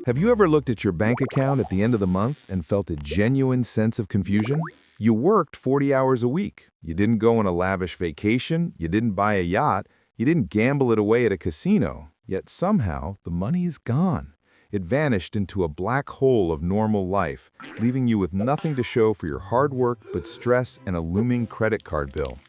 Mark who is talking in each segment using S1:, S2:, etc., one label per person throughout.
S1: Have you ever looked at your bank account at the end of the month and felt a genuine sense of confusion? You worked 40 hours a week. You didn't go on a lavish vacation. You didn't buy a yacht. You didn't gamble it away at a casino. Yet somehow, the money is gone. It vanished into a black hole of normal life, leaving you with nothing to show for your hard work but stress and a looming credit card bill.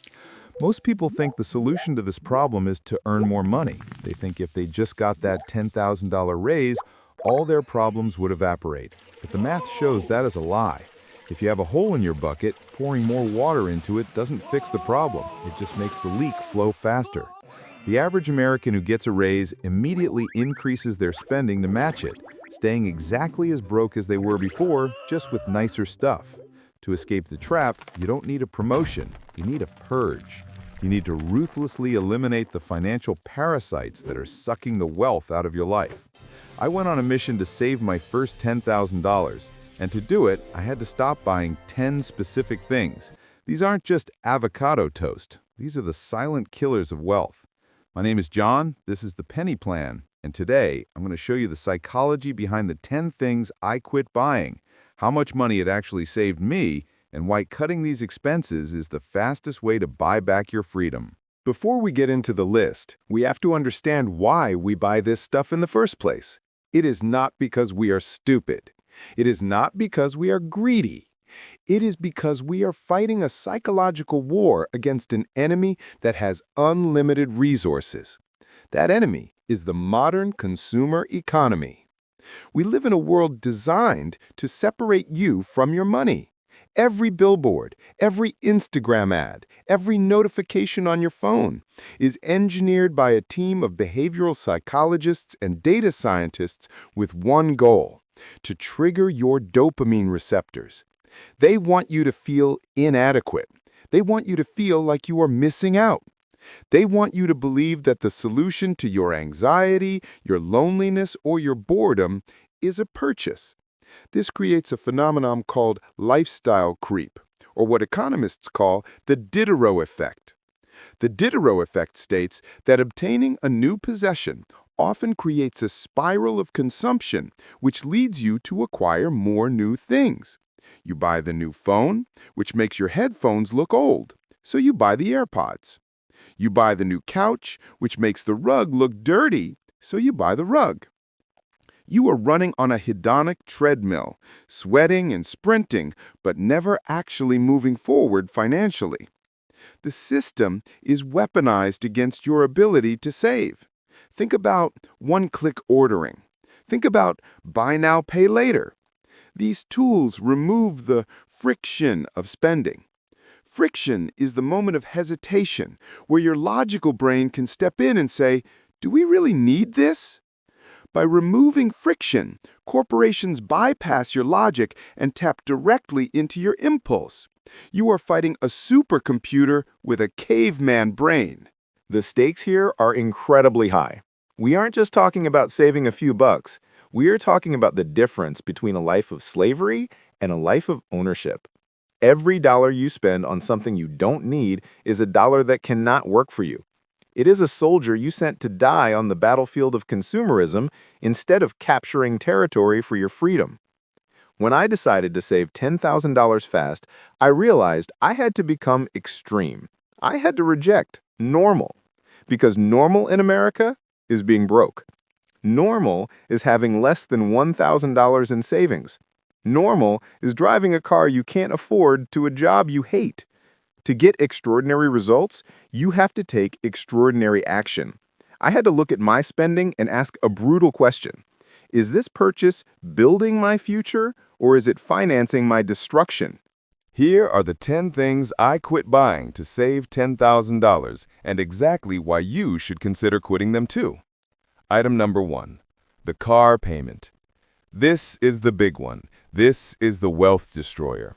S1: Most people think the solution to this problem is to earn more money. They think if they just got that $10,000 raise, all their problems would evaporate. But the math shows that is a lie. If you have a hole in your bucket, pouring more water into it doesn't fix the problem. It just makes the leak flow faster. The average American who gets a raise immediately increases their spending to match it, staying exactly as broke as they were before, just with nicer stuff. To escape the trap, you don't need a promotion, you need a purge. You need to ruthlessly eliminate the financial parasites that are sucking the wealth out of your life. I went on a mission to save my first $10,000, and to do it, I had to stop buying 10 specific things. These aren't just avocado toast. These are the silent killers of wealth. My name is John, this is the Penny Plan, and today I'm going to show you the psychology behind the 10 things I quit buying, how much money it actually saved me, and why cutting these expenses is the fastest way to buy back your freedom. Before we get into the list, we have to understand why we buy this stuff in the first place. It is not because we are stupid. It is not because we are greedy. It is because we are fighting a psychological war against an enemy that has unlimited resources. That enemy is the modern consumer economy. We live in a world designed to separate you from your money. Every billboard, every Instagram ad, every notification on your phone is engineered by a team of behavioral psychologists and data scientists with one goal: to trigger your dopamine receptors. They want you to feel inadequate. They want you to feel like you are missing out. They want you to believe that the solution to your anxiety, your loneliness, or your boredom is a purchase. This creates a phenomenon called lifestyle creep, or what economists call the Diderot effect. The Diderot effect states that obtaining a new possession often creates a spiral of consumption, which leads you to acquire more new things. You buy the new phone, which makes your headphones look old, so you buy the AirPods. You buy the new couch, which makes the rug look dirty, so you buy the rug. You are running on a hedonic treadmill, sweating and sprinting, but never actually moving forward financially. The system is weaponized against your ability to save. Think about one-click ordering. Think about buy now, pay later. These tools remove the friction of spending. Friction is the moment of hesitation where your logical brain can step in and say, "Do we really need this?" By removing friction, corporations bypass your logic and tap directly into your impulse. You are fighting a supercomputer with a caveman brain. The stakes here are incredibly high. We aren't just talking about saving a few bucks. We are talking about the difference between a life of slavery and a life of ownership. Every dollar you spend on something you don't need is a dollar that cannot work for you. It is a soldier you sent to die on the battlefield of consumerism instead of capturing territory for your freedom. When I decided to save $10,000 fast, I realized I had to become extreme. I had to reject normal, because normal in America is being broke. Normal is having less than $1,000 in savings. Normal is driving a car you can't afford to a job you hate. To get extraordinary results, you have to take extraordinary action. I had to look at my spending and ask a brutal question. Is this purchase building my future, or is it financing my destruction?
S2: Here are the 10 things I quit buying to save $10,000 and exactly why you should consider quitting them too. Item number 1, the car payment. This is the big one. This is the wealth destroyer.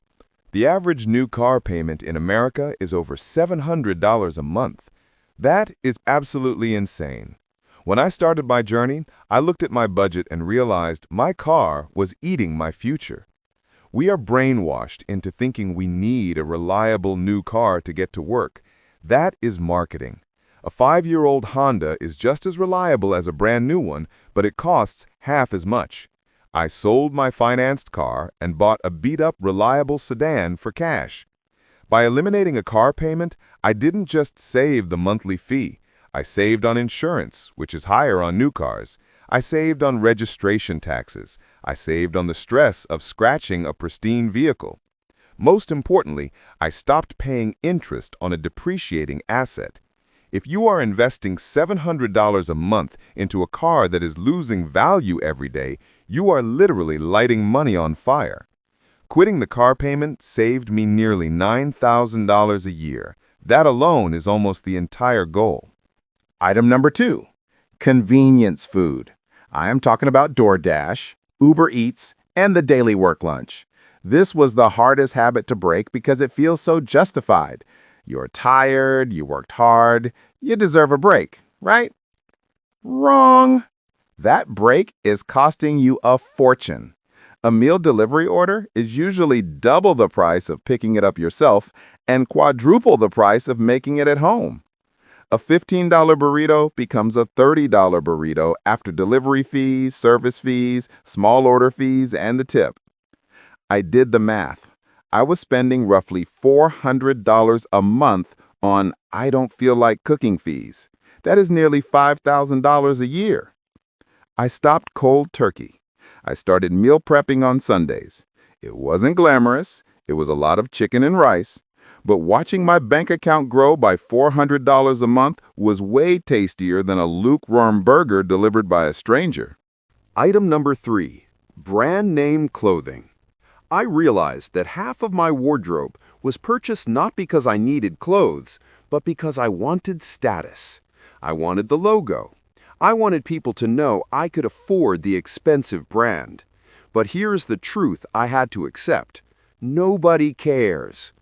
S2: The average new car payment in America is over $700 a month. That is absolutely insane. When I started my journey, I looked at my budget and realized my car was eating my future. We are brainwashed into thinking we need a reliable new car to get to work. That is marketing. A 5-year-old Honda is just as reliable as a brand new one, but it costs half as much. I sold my financed car and bought a beat-up, reliable sedan for cash. By eliminating a car payment, I didn't just save the monthly fee. I saved on insurance, which is higher on new cars. I saved on registration taxes. I saved on the stress of scratching a pristine vehicle. Most importantly, I stopped paying interest on a depreciating asset. If you are investing $700 a month into a car that is losing value every day, you are literally lighting money on fire. Quitting the car payment saved me nearly $9,000 a year. That alone is almost the entire goal.
S1: Item number 2, convenience food. I am talking about DoorDash, Uber Eats, and the daily work lunch. This was the hardest habit to break because it feels so justified. You're tired, you worked hard, you deserve a break, right? Wrong. That break is costing you a fortune. A meal delivery order is usually double the price of picking it up yourself and quadruple the price of making it at home. A $15 burrito becomes a $30 burrito after delivery fees, service fees, small order fees, and the tip. I did the math. I was spending roughly $400 a month on I don't feel like cooking fees. That is nearly $5,000 a year. I stopped cold turkey. I started meal prepping on Sundays. It wasn't glamorous. It was a lot of chicken and rice. But watching my bank account grow by $400 a month was way tastier than a lukewarm burger delivered by a stranger.
S3: Item number 3, brand name clothing. I realized that half of my wardrobe was purchased not because I needed clothes, but because I wanted status. I wanted the logo. I wanted people to know I could afford the expensive brand. But here's the truth I had to accept. Nobody cares.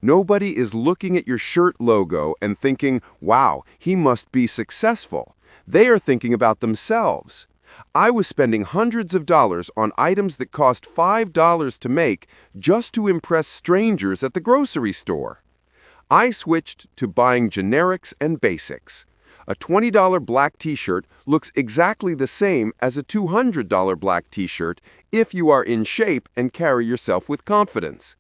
S3: Nobody is looking at your shirt logo and thinking, wow, he must be successful. They are thinking about themselves. I was spending hundreds of dollars on items that cost $5 to make just to impress strangers at the grocery store. I switched to buying generics and basics. A $20 black t-shirt looks exactly the same as a $200 black t-shirt if you are in shape and carry yourself with confidence.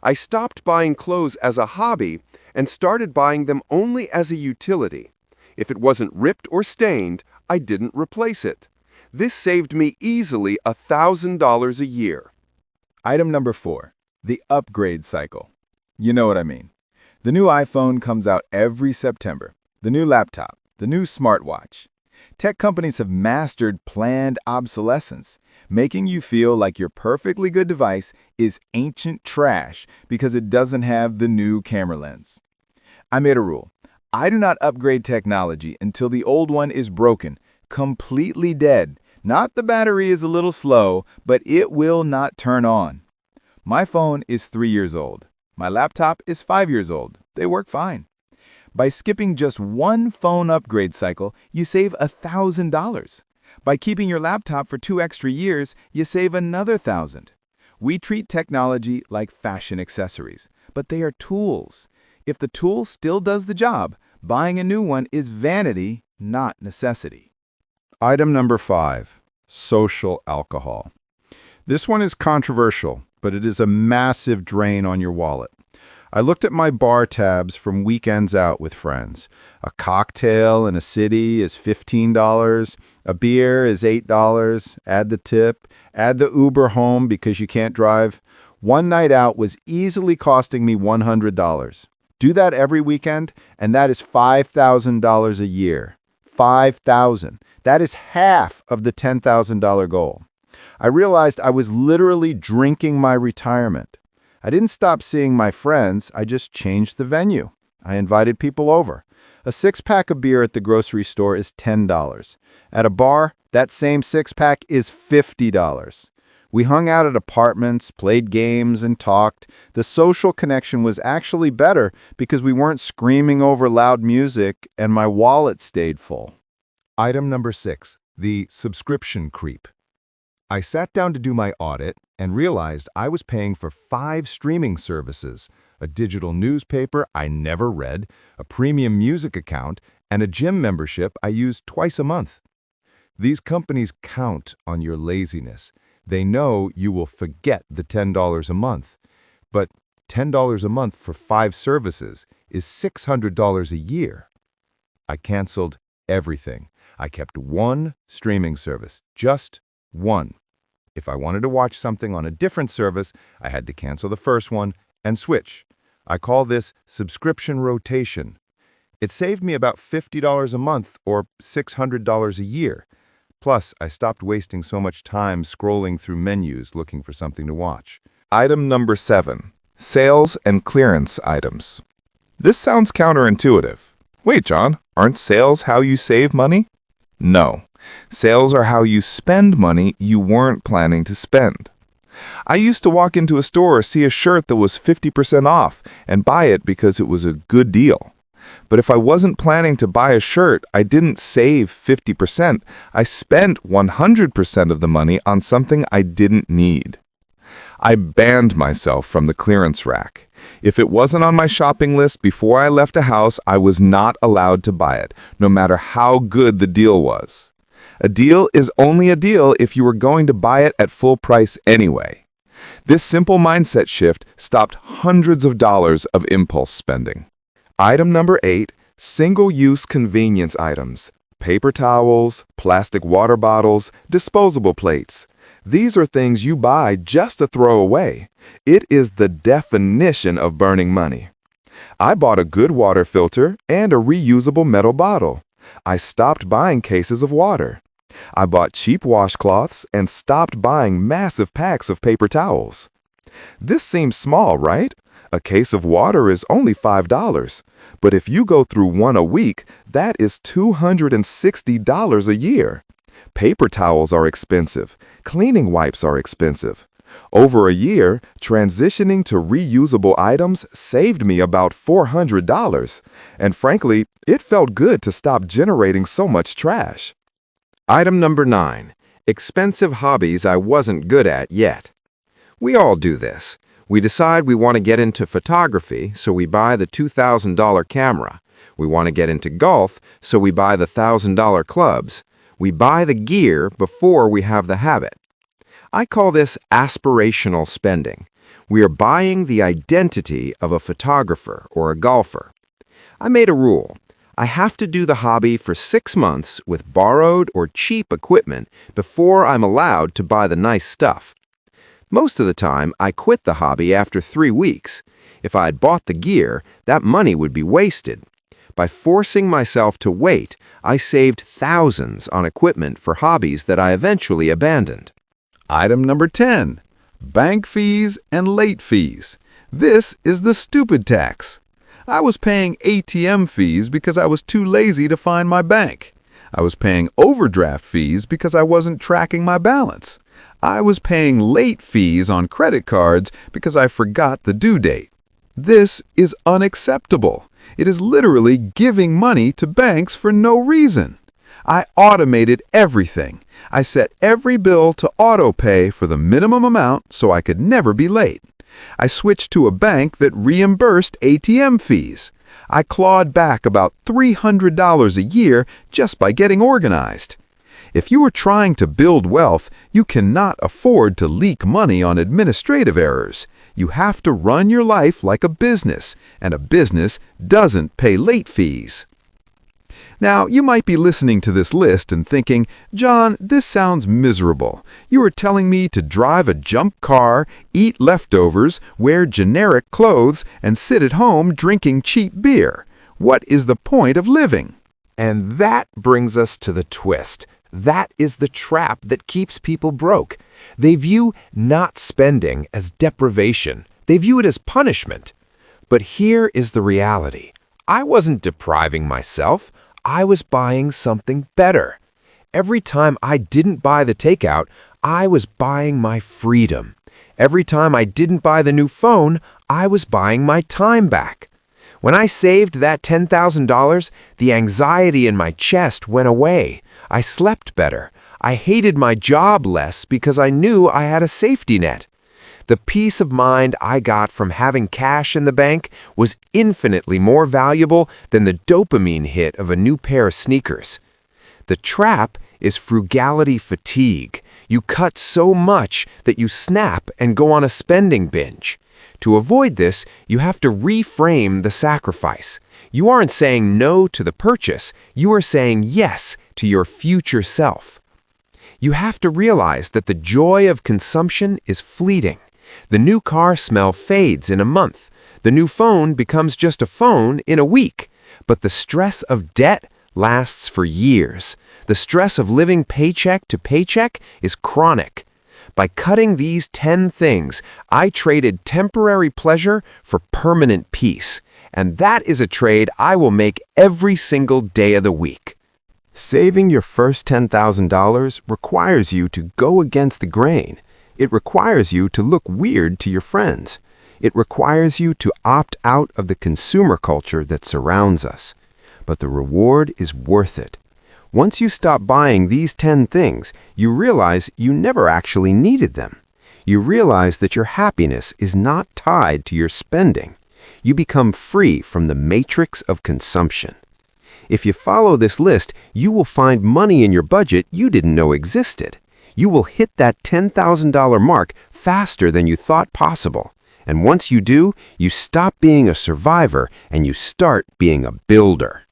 S3: I stopped buying clothes as a hobby and started buying them only as a utility. If it wasn't ripped or stained, I didn't replace it. This saved me easily $1,000 a year.
S1: Item number 4, the upgrade cycle. You know what I mean. The new iPhone comes out every September. The new laptop, the new smartwatch. Tech companies have mastered planned obsolescence, making you feel like your perfectly good device is ancient trash because it doesn't have the new camera lens. I made a rule. I do not upgrade technology until the old one is broken, completely dead. Not the battery is a little slow, but it will not turn on. My phone is 3 years old. My laptop is 5 years old. They work fine. By skipping just one phone upgrade cycle, you save $1,000. By keeping your laptop for 2 extra years, you save another $1,000. We treat technology like fashion accessories, but they are tools. If the tool still does the job, buying a new one is vanity, not necessity.
S4: Item number 5, social alcohol. This one is controversial, but it is a massive drain on your wallet. I looked at my bar tabs from weekends out with friends. A cocktail in a city is $15. A beer is $8. Add the tip. Add the Uber home because you can't drive. One night out was easily costing me $100. Do that every weekend, and that is $5,000 a year. $5,000. That is half of the $10,000 goal. I realized I was literally drinking my retirement. I didn't stop seeing my friends, I just changed the venue. I invited people over. A 6-pack of beer at the grocery store is $10. At a bar, that same 6-pack is $50. We hung out at apartments, played games, and talked. The social connection was actually better because we weren't screaming over loud music and my wallet stayed full.
S2: Item number 6, the subscription creep. I sat down to do my audit and realized I was paying for 5 streaming services, a digital newspaper I never read, a premium music account, and a gym membership I used twice a month. These companies count on your laziness.
S1: They know you will forget the $10 a month. But $10 a month for 5 services is $600 a year. I canceled everything. I kept one streaming service, just one. If I wanted to watch something on a different service, I had to cancel the first one and switch. I call this subscription rotation. It saved me about $50 a month or $600 a year. Plus, I stopped wasting so much time scrolling through menus looking for something to watch.
S2: Item number 7. Sales and clearance items. This sounds counterintuitive. Wait, John, aren't sales how you save money? No. Sales are how you spend money you weren't planning to spend. I used to walk into a store or see a shirt that was 50% off and buy it because it was a good deal. But if I wasn't planning to buy a shirt, I didn't save 50%. I spent 100% of the money on something I didn't need. I banned myself from the clearance rack. If it wasn't on my shopping list before I left a house, I was not allowed to buy it, no matter how good the deal was. A deal is only a deal if you were going to buy it at full price anyway. This simple mindset shift stopped hundreds of dollars of impulse spending. Item number 8, single-use convenience items. Paper towels, plastic water bottles, disposable plates. These are things you buy just to throw away. It is the definition of burning money. I bought a good water filter and a reusable metal bottle. I stopped buying cases of water. I bought cheap washcloths and stopped buying massive packs of paper towels. This seems small, right? A case of water is only $5. But if you go through one a week, that is $260 a year. Paper towels are expensive. Cleaning wipes are expensive. Over a year, transitioning to reusable items saved me about $400. And frankly, it felt good to stop generating so much trash.
S3: Item number 9. Expensive hobbies I wasn't good at yet. We all do this. We decide we want to get into photography, so we buy the $2,000 camera. We want to get into golf, so we buy the $1,000 clubs. We buy the gear before we have the habit. I call this aspirational spending. We are buying the identity of a photographer or a golfer. I made a rule. I have to do the hobby for 6 months with borrowed or cheap equipment before I'm allowed to buy the nice stuff. Most of the time, I quit the hobby after 3 weeks. If I had bought the gear, that money would be wasted. By forcing myself to wait, I saved thousands on equipment for hobbies that I eventually abandoned.
S2: Item number 10. Bank fees and late fees. This is the stupid tax. I was paying ATM fees because I was too lazy to find my bank. I was paying overdraft fees because I wasn't tracking my balance. I was paying late fees on credit cards because I forgot the due date. This is unacceptable. It is literally giving money to banks for no reason. I automated everything. I set every bill to auto-pay for the minimum amount so I could never be late. I switched to a bank that reimbursed ATM fees. I clawed back about $300 a year just by getting organized. If you are trying to build wealth, you cannot afford to leak money on administrative errors. You have to run your life like a business, and a business doesn't pay late fees. Now, you might be listening to this list and thinking, John, this sounds miserable. You are telling me to drive a junk car, eat leftovers, wear generic clothes, and sit at home drinking cheap beer. What is the point of living?
S5: And that brings us to the twist. That is the trap that keeps people broke. They view not spending as deprivation. They view it as punishment. But here is the reality. I wasn't depriving myself. I was buying something better. Every time I didn't buy the takeout, I was buying my freedom. Every time I didn't buy the new phone, I was buying my time back. When I saved that $10,000, the anxiety in my chest went away. I slept better. I hated my job less because I knew I had a safety net. The peace of mind I got from having cash in the bank was infinitely more valuable than the dopamine hit of a new pair of sneakers. The trap is frugality fatigue. You cut so much that you snap and go on a spending binge. To avoid this, you have to reframe the sacrifice. You aren't saying no to the purchase, you are saying yes to your future self. You have to realize that the joy of consumption is fleeting. The new car smell fades in a month. The new phone becomes just a phone in a week. But the stress of debt lasts for years. The stress of living paycheck to paycheck is chronic. By cutting these 10 things, I traded temporary pleasure for permanent peace. And that is a trade I will make every single day of the week. Saving your first $10,000 requires you to go against the grain. It requires you to look weird to your friends. It requires you to opt out of the consumer culture that surrounds us. But the reward is worth it. Once you stop buying these 10 things, you realize you never actually needed them. You realize that your happiness is not tied to your spending. You become free from the matrix of consumption. If you follow this list, you will find money in your budget you didn't know existed. You will hit that $10,000 mark faster than you thought possible. And once you do, you stop being a survivor and you start being a builder.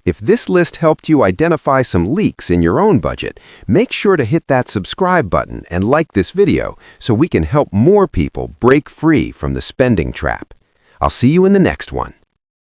S5: If this list helped you identify some leaks in your own budget, make sure to hit that subscribe button and like this video so we can help more people break free from the spending trap. I'll see you in the next one.